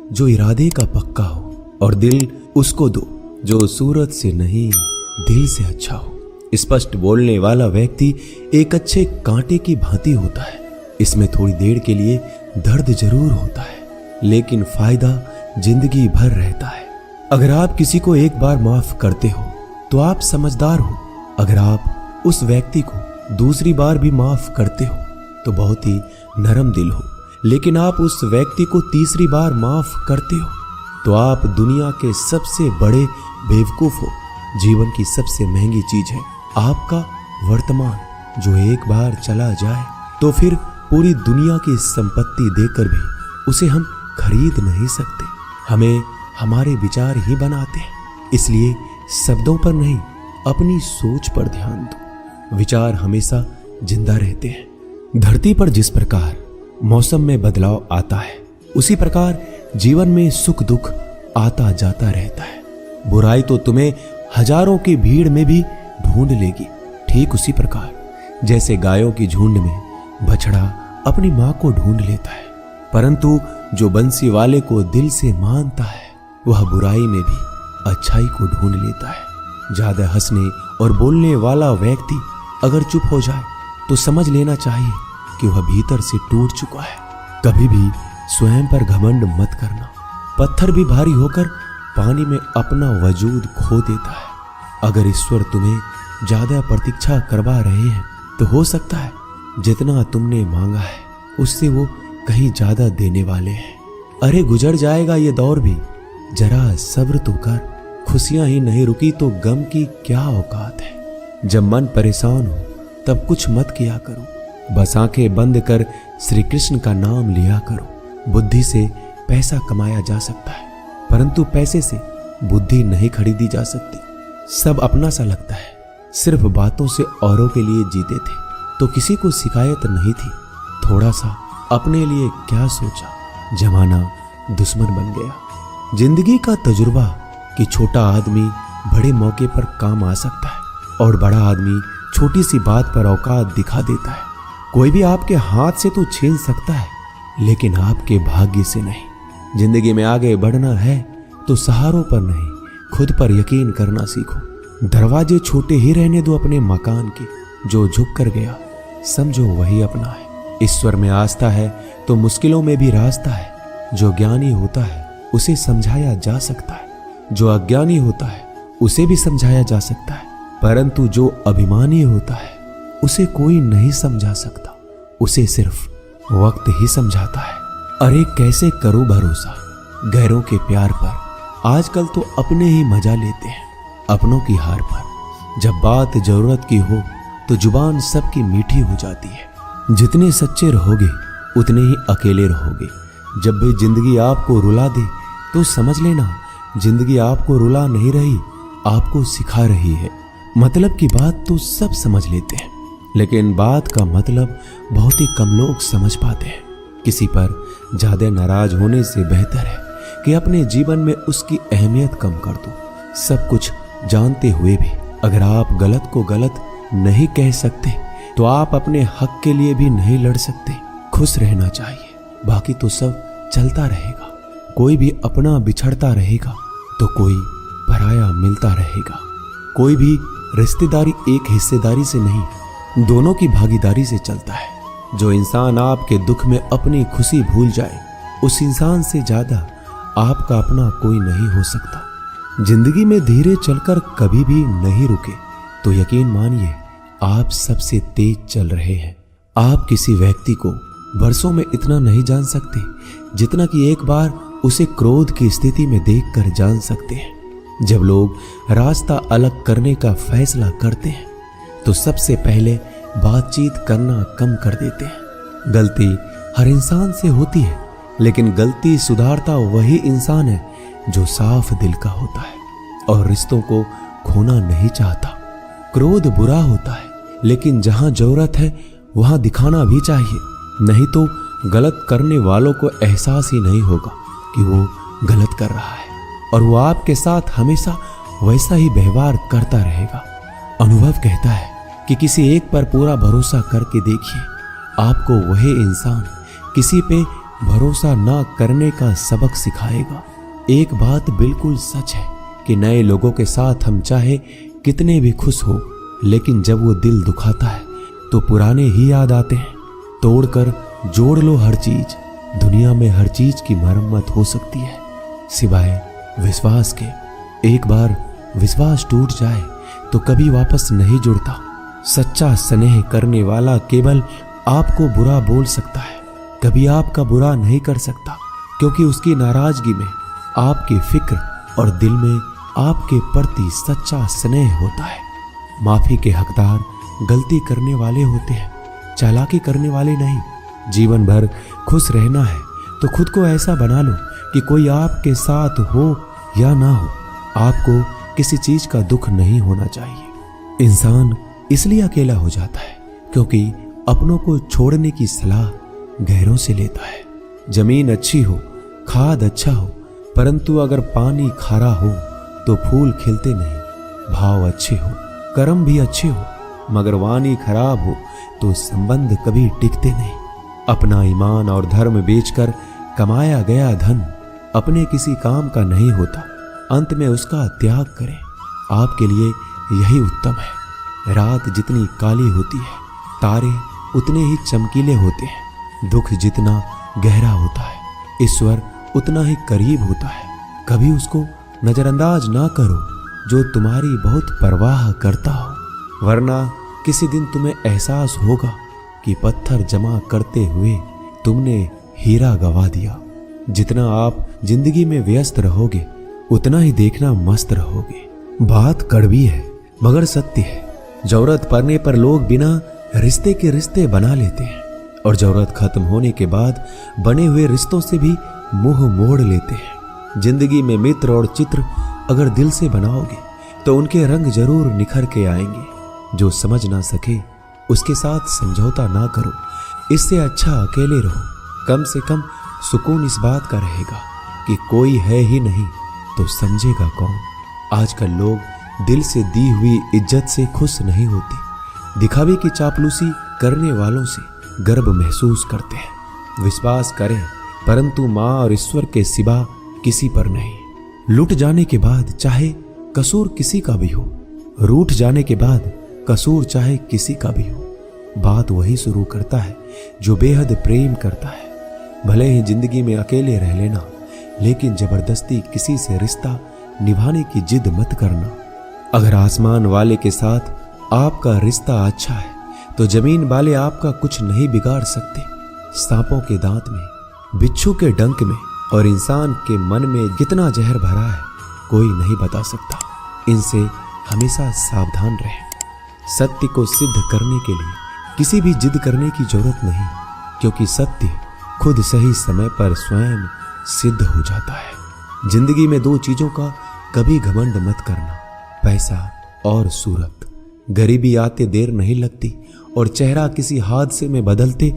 जो इरादे का पक्का हो, और दिल उसको दो जो सूरत से नहीं दिल से अच्छा हो। स्पष्ट बोलने वाला व्यक्ति एक अच्छे कांटे की भांति होता है। इसमें थोड़ी देर के लिए दर्द जरूर होता है, लेकिन फायदा जिंदगी भर रहता है। अगर आप किसी को एक बार माफ करते हो तो आप समझदार हो। अगर आप उस व्यक्ति को दूसरी बार भी माफ करते हो तो बहुत ही नरम दिल हो। लेकिन आप उस व्यक्ति को तीसरी बार माफ करते हो तो आप दुनिया के सबसे बड़े बेवकूफ हो। जीवन की सबसे महंगी चीज है आपका वर्तमान, जो एक बार चला जाए तो फिर पूरी दुनिया की संपत्ति देकर भी उसे हम खरीद नहीं सकते। हमें हमारे विचार ही बनाते हैं, इसलिए शब्दों पर नहीं अपनी सोच पर ध्यान दो। विचार हमेशा जिंदा रहते हैं। धरती पर जिस प्रकार मौसम में बदलाव आता है, उसी प्रकार जीवन में सुख दुख आता जाता रहता है। बुराई तो तुम्हें हजारों की भीड़ में भी ढूंढ लेगी। ठीक उसी प्रकार जैसे गायों की झुंड में बछड़ा अपनी मां को ढूंढ लेता है, परंतु जो बंसी वाले को दिल से मानता है वह बुराई में भी अच्छाई को ढूंढ लेता है। ज्यादा हंसने और बोलने वाला व्यक्ति अगर चुप हो जाए तो समझ लेना चाहिए कि वह भीतर से टूट चुका है। कभी भी स्वयं पर घमंड मत करना। पत्थर भी भारी होकर पानी में अपना वजूद खो देता है। अगर ईश्वर तुम्हें ज्यादा प्रतीक्षा करवा रहे हैं तो हो सकता है जितना तुमने मांगा है उससे वो कहीं ज्यादा देने वाले हैं। अरे गुजर जाएगा ये दौर भी, जरा सब्र तो कर। खुशियां ही नहीं रुकी तो गम की क्या औकात है। जब मन परेशान हो तब कुछ मत किया करो, बस आंखें बंद कर श्री कृष्ण का नाम लिया करो। बुद्धि से पैसा कमाया जा सकता है, परंतु पैसे से बुद्धि नहीं खरीदी जा सकती। सब अपना सा लगता है। सिर्फ बातों से औरों के लिए जीते थे तो किसी को शिकायत नहीं थी। थोड़ा सा अपने लिए क्या सोचा, जमाना दुश्मन बन गया। जिंदगी का तजुर्बा कि छोटा आदमी बड़े मौके पर काम आ सकता है और बड़ा आदमी छोटी सी बात पर औकात दिखा देता है। कोई भी आपके हाथ से तो छीन सकता है, लेकिन आपके भाग्य से नहीं। जिंदगी में आगे बढ़ना है तो सहारों पर नहीं, खुद पर यकीन करना सीखो। दरवाजे छोटे ही रहने दो अपने मकान के। जो झुक कर गया समझो वही अपना है। ईश्वर में आस्था है तो मुश्किलों में भी रास्ता है। जो ज्ञानी होता है उसे समझाया जा सकता है, जो अज्ञानी होता है उसे भी समझाया जा सकता है, परंतु जो अभिमानी होता है उसे कोई नहीं समझा सकता। उसे सिर्फ वक्त ही समझाता है। अरे कैसे करो भरोसा गैरों के प्यार पर। आजकल तो अपने ही मजा लेते हैं अपनों की हार पर। जब बात जरूरत की हो तो जुबान सबकी मीठी हो जाती है। जितने सच्चे रहोगे उतने ही अकेले रहोगे। जब भी जिंदगी आपको रुला दे तो समझ लेना जिंदगी आपको रुला नहीं रही, आपको सिखा रही है। मतलब की बात तो सब समझ लेते हैं, लेकिन बात का मतलब बहुत ही कम लोग समझ पाते हैं। किसी पर ज्यादा नाराज होने से बेहतर है कि अपने जीवन में उसकी अहमियत कम कर दो। सब कुछ जानते हुए भी अगर आप गलत को गलत नहीं कह सकते तो आप अपने हक के लिए भी नहीं लड़ सकते। खुश रहना चाहिए, बाकी तो सब चलता रहेगा। कोई भी अपना बिछड़ता रहेगा तो कोई पराया मिलता रहेगा। कोई भी रिश्तेदारी एक हिस्सेदारी से नहीं, दोनों की भागीदारी से चलता है। जो इंसान आपके दुख में अपनी खुशी भूल जाए, उस इंसान से ज्यादा आपका अपना कोई नहीं हो सकता। जिंदगी में धीरे चलकर कभी भी नहीं रुके तो यकीन मानिए आप सबसे तेज चल रहे हैं। आप किसी व्यक्ति को बरसों में इतना नहीं जान सकते जितना कि एक बार उसे क्रोध की स्थिति में देखकर जान सकते हैं। जब लोग रास्ता अलग करने का फैसला करते हैं तो सबसे पहले बातचीत करना कम कर देते हैं। गलती हर इंसान से होती है, लेकिन गलती सुधारता वही इंसान है जो साफ दिल का होता है और रिश्तों को खोना नहीं चाहता। क्रोध बुरा होता है, लेकिन जहां जरूरत है वहां दिखाना भी चाहिए, नहीं तो गलत करने वालों को एहसास ही नहीं होगा कि वो गलत कर रहा है और वो आपके साथ हमेशा वैसा ही व्यवहार करता रहेगा। अनुभव कहता है कि किसी एक पर पूरा भरोसा करके देखिए, आपको वही इंसान किसी पे भरोसा ना करने का सबक सिखाएगा। एक बात बिल्कुल सच है कि नए लोगों के साथ हम चाहे कितने भी खुश हो, लेकिन जब वो दिल दुखाता है तो पुराने ही याद आते हैं। तोड़कर जोड़ लो हर चीज, दुनिया में हर चीज की मरम्मत हो सकती है सिवाय विश्वास के। एक बार विश्वास टूट जाए तो कभी वापस नहीं जुड़ता। सच्चा स्नेह करने वाला केवल आपको बुरा बोल सकता है, कभी आपका बुरा नहीं कर सकता, क्योंकि उसकी नाराजगी में आपकी फिक्र और दिल में आपके प्रति सच्चा स्नेह होता है। माफी के हकदार गलती करने वाले होते हैं, चालाकी करने वाले नहीं। जीवन भर खुश रहना है तो खुद को ऐसा बना लो कि कोई आपके साथ हो या ना हो, आपको किसी चीज का दुख नहीं होना चाहिए। इंसान इसलिए अकेला हो जाता है क्योंकि अपनों को छोड़ने की सलाह गैरों से लेता है। जमीन अच्छी हो, खाद अच्छा हो, परंतु अगर पानी खारा हो तो फूल खिलते नहीं। भाव अच्छे हो, कर्म भी अच्छे हो, मगर वाणी खराब हो तो संबंध कभी टिकते नहीं। अपना ईमान और धर्म बेचकर कमाया गया धन अपने किसी काम का नहीं होता, अंत में उसका त्याग करें। आपके लिए यही उत्तम है। रात जितनी काली होती है, तारे उतने ही चमकीले होते हैं। दुख जितना गहरा होता है, ईश्वर उतना ही करीब होता है। कभी उसको नजरअंदाज ना करो जो तुम्हारी बहुत परवाह करता हो, वरना किसी दिन तुम्हें एहसास होगा कि पत्थर जमा करते हुए तुमने हीरा गवा दिया। जितना आप जिंदगी में व्यस्त रहोगे उतना ही देखना मस्त रहोगे। बात कड़वी है मगर सत्य है। जरूरत पड़ने पर लोग बिना रिश्ते के रिश्ते बना लेते हैं और जरूरत खत्म होने के बाद बने हुए रिश्तों से भी मुंह मोड़ लेते हैं। जिंदगी में मित्र और चित्र अगर दिल से बनाओगे तो उनके रंग जरूर निखर के आएंगे। जो समझ ना सके उसके साथ समझौता ना करो, इससे अच्छा अकेले रहो। कम से कम सुकून इस बात का रहेगा कि कोई है ही नहीं तो समझेगा कौन। आजकल लोग दिल से दी हुई इज्जत से खुश नहीं होते, दिखावे की चापलूसी करने वालों से गर्व महसूस करते हैं। विश्वास करें परंतु माँ और ईश्वर के सिवा किसी पर नहीं। लुट जाने के बाद चाहे कसूर किसी का भी हो, रूठ जाने के बाद कसूर चाहे किसी का भी हो, बात वही शुरू करता है जो बेहद प्रेम करता है। भले ही जिंदगी में अकेले रह लेना, लेकिन जबरदस्ती किसी से रिश्ता निभाने की जिद मत करना। अगर आसमान वाले के साथ आपका रिश्ता अच्छा है तो जमीन वाले आपका कुछ नहीं बिगाड़ सकते। सांपों के दांत में, बिच्छू के डंक में और इंसान के मन में कितना जहर भरा है कोई नहीं बता सकता। इनसे हमेशा सावधान रहें। सत्य को सिद्ध करने के लिए किसी भी जिद करने की जरूरत नहीं, क्योंकि सत्य खुद सही समय पर स्वयं सिद्ध हो जाता है। जिंदगी में दो चीजों का कभी घमंड मत करना, पैसा और सूरत। गरीबी आते देर नहीं लगती और चेहरा किसी हादसे में बदलते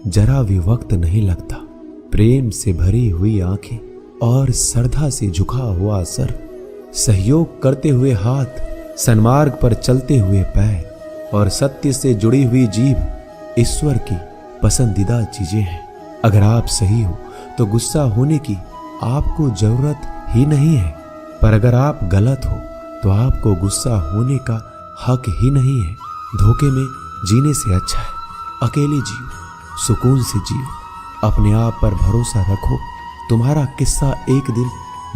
जरा भी वक्त नहीं लगता। प्रेम से भरी हुई आंखें और श्रद्धा से झुका हुआ सर, सहयोग करते हुए हाथ, सन्मार्ग पर चलते हुए पैर और सत्य से जुड़ी हुई जीभ ईश्वर की पसंदीदा चीजें हैं। अगर आप सही हो तो गुस्सा होने की आपको जरूरत ही नहीं है, पर अगर आप गलत हो तो आपको गुस्सा होने का हक ही नहीं है। धोखे में जीने से अच्छा है अकेले जियो, सुकून से जियो। अपने आप पर भरोसा रखो, तुम्हारा किस्सा एक दिन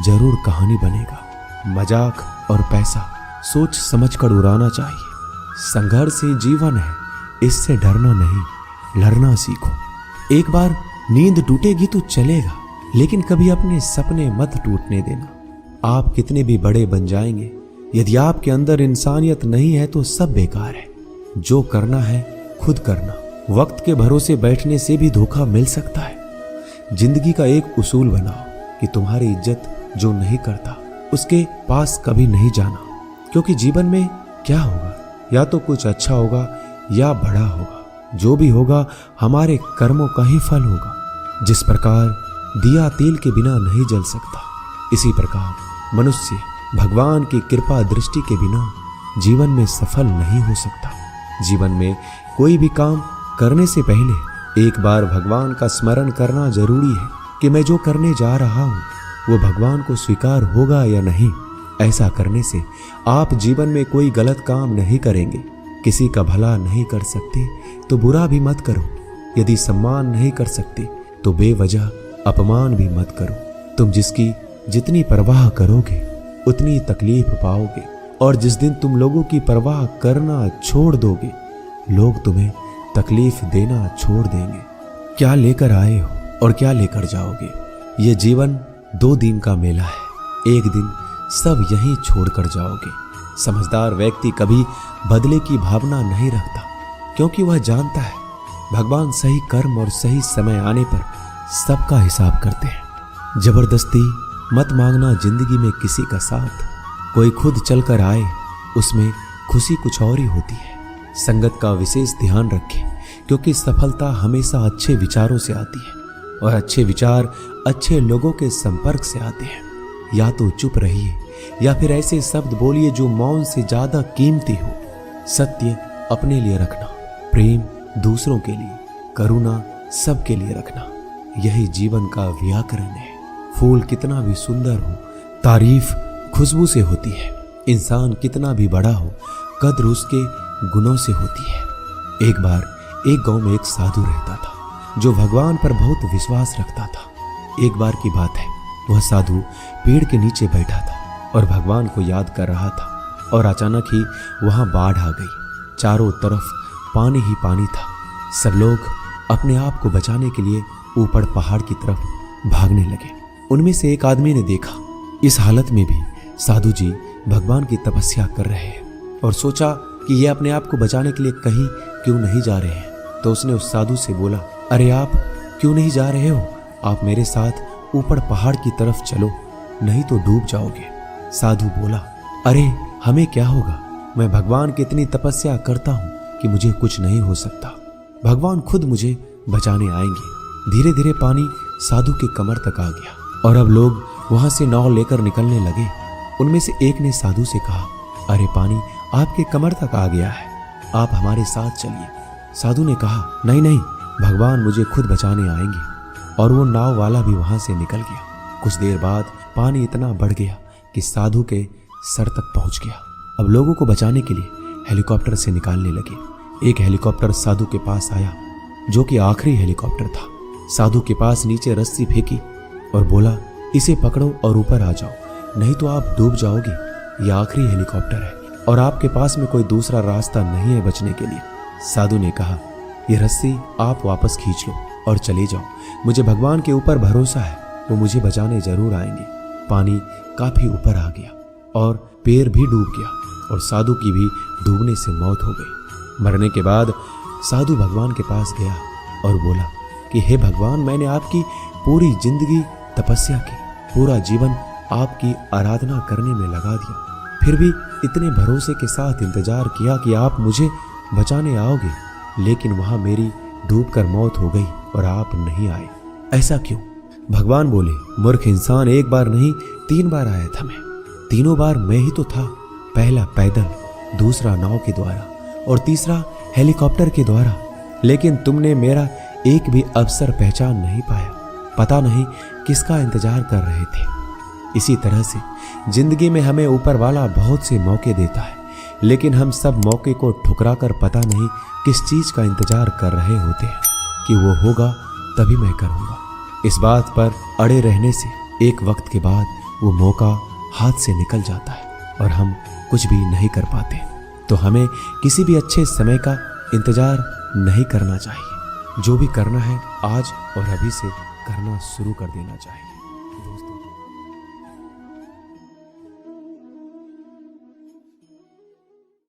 जरूर कहानी बनेगा। मजाक और पैसा सोच समझकर उड़ाना चाहिए। संघर्ष ही जीवन है, इससे डरना नहीं, लड़ना सीखो। एक बार नींद टूटेगी तो चलेगा, लेकिन कभी अपने सपने मत टूटने देना। आप कितने भी बड़े बन जाएंगे, यदि आपके अंदर इंसानियत नहीं है तो सब बेकार है। जो करना है खुद करना। वक्त के भरोसे बैठने से भी धोखा मिल सकता है। जिंदगी का एक उसूल बनाओ कि तुम्हारी इज्जत जो नहीं करता उसके पास कभी नहीं जाना, क्योंकि जीवन में क्या होगा, या तो कुछ अच्छा होगा या बड़ा होगा। जो भी होगा हमारे कर्मों का ही फल होगा। जिस प्रकार दिया तेल के बिना नहीं जल सकता, इसी प्रकार मनुष्य भगवान की कृपा दृष्टि के बिना जीवन में सफल नहीं हो सकता। जीवन में कोई भी काम करने से पहले एक बार भगवान का स्मरण करना जरूरी है कि मैं जो करने जा रहा हूँ वो भगवान को स्वीकार होगा या नहीं। ऐसा करने से आप जीवन में कोई गलत काम नहीं करेंगे। किसी का भला नहीं कर सकते तो बुरा भी मत करो। यदि सम्मान नहीं कर सकते तो बेवजह अपमान भी मत करो। तुम जिसकी जितनी परवाह करोगे उतनी तकलीफ पाओगे, और जिस दिन तुम लोगों की परवाह करना छोड़ दोगे लोग तुम्हें तकलीफ देना छोड़ देंगे। क्या लेकर आए हो और क्या लेकर जाओगे? ये जीवन 2 दिन का मेला है। एक दिन सब यहीं छोड़कर जाओगे। समझदार व्यक्ति कभी बदले की भावना नहीं रखता, क्योंकि वह जानता है भगवान सही कर्म और सही समय आने पर सबका हिसाब करते हैं। जबरदस्ती मत मांगना जिंदगी में किसी का साथ। कोई खुद चलकर आए उसमें खुशी कुछ और ही होती है। संगत का विशेष ध्यान रखें, क्योंकि सफलता हमेशा अच्छे विचारों से आती है और अच्छे विचार अच्छे लोगों के संपर्क से आते हैं। या तो चुप रहिए या फिर ऐसे शब्द बोलिए जो मौन से ज्यादा कीमती हो। सत्य अपने लिए रखना, प्रेम दूसरों के लिए, करुणा सबके लिए रखना, यही जीवन का व्याकरण है। फूल कितना भी सुंदर हो, तारीफ खुशबू से होती है। इंसान कितना भी बड़ा हो, कद्र उसके गुणों से होती है। एक बार एक गांव में एक साधु रहता था जो भगवान पर बहुत विश्वास रखता था। एक बार की बात है, वह साधु पेड़ के नीचे बैठा था और भगवान को याद कर रहा था, और अचानक ही वहां बाढ़ आ गई। चारों तरफ पानी ही पानी था। सब लोग अपने आप को बचाने के लिए ऊपर पहाड़ की तरफ भागने लगे। उनमें से एक आदमी ने देखा इस हालत में भी साधु जी भगवान की तपस्या कर रहे हैं, और सोचा कि ये अपने आप को बचाने के लिए कहीं क्यों नहीं जा रहे हैं। तो उसने उस साधु से बोला, अरे आप क्यों नहीं जा रहे हो? आप मेरे साथ ऊपर पहाड़ की तरफ चलो, नहीं तो डूब जाओगे। साधु बोला, अरे हमें क्या होगा? मैं भगवान की इतनी तपस्या करता हूँ कि मुझे कुछ नहीं हो सकता। भगवान खुद मुझे बचाने आएंगे। धीरे धीरे पानी साधु के कमर तक आ गया और अब लोग वहां से नाव लेकर निकलने लगे। उनमें से एक ने साधु से कहा, अरे पानी आपके कमर तक आ गया है, आप हमारे साथ चलिए। साधु ने कहा, नहीं नहीं, भगवान मुझे खुद बचाने आएंगे। और वो नाव वाला भी वहां से निकल गया। कुछ देर बाद पानी इतना बढ़ गया कि साधु के सर तक पहुंच गया। अब लोगों को बचाने के लिए हेलीकॉप्टर से निकालने लगे। एक हेलीकॉप्टर साधु के पास आया, जो कि आखिरी हेलीकॉप्टर था। साधु के पास नीचे रस्सी फेंकी और बोला, इसे पकड़ो और ऊपर आ जाओ, नहीं तो आप डूब जाओगे। यह आखिरी हेलीकॉप्टर है और आपके पास में कोई दूसरा रास्ता नहीं है बचने के लिए। साधु ने कहा, यह रस्सी आप वापस खींच लो और चले जाओ। मुझे भगवान के ऊपर भरोसा है, वो मुझे बचाने जरूर आएंगे। पानी काफी ऊपर आ गया और पैर भी डूब गया और साधु की भी डूबने से मौत हो गई। मरने के बाद साधु भगवान के पास गया और बोला कि हे भगवान, मैंने आपकी पूरी जिंदगी तपस्या की, पूरा जीवन आपकी आराधना करने में लगा दिया, फिर भी इतने भरोसे के साथ इंतजार किया कि आप मुझे बचाने आओगे, लेकिन वहां मेरी डूबकर मौत हो गई और आप नहीं आए। ऐसा क्यों? भगवान बोले, मूर्ख इंसान, एक बार नहीं 3 बार आया था मैं। तीनों बार मैं ही तो था। पहला पैदल, दूसरा नाव के द्वारा और तीसरा हेलीकॉप्टर के द्वारा, लेकिन तुमने मेरा एक भी अवसर पहचान नहीं पाया। पता नहीं किसका इंतजार कर रहे थे। इसी तरह से जिंदगी में हमें ऊपर वाला बहुत से मौके देता है, लेकिन हम सब मौके को ठुकरा कर पता नहीं किस चीज का इंतजार कर रहे होते हैं कि वो होगा तभी मैं करूंगा। इस बात पर अड़े रहने से एक वक्त के बाद वो मौका हाथ से निकल जाता है और हम कुछ भी नहीं कर पाते। तो हमें किसी भी अच्छे समय का इंतजार नहीं करना चाहिए। जो भी करना है आज और अभी से करना शुरू कर देना चाहिए।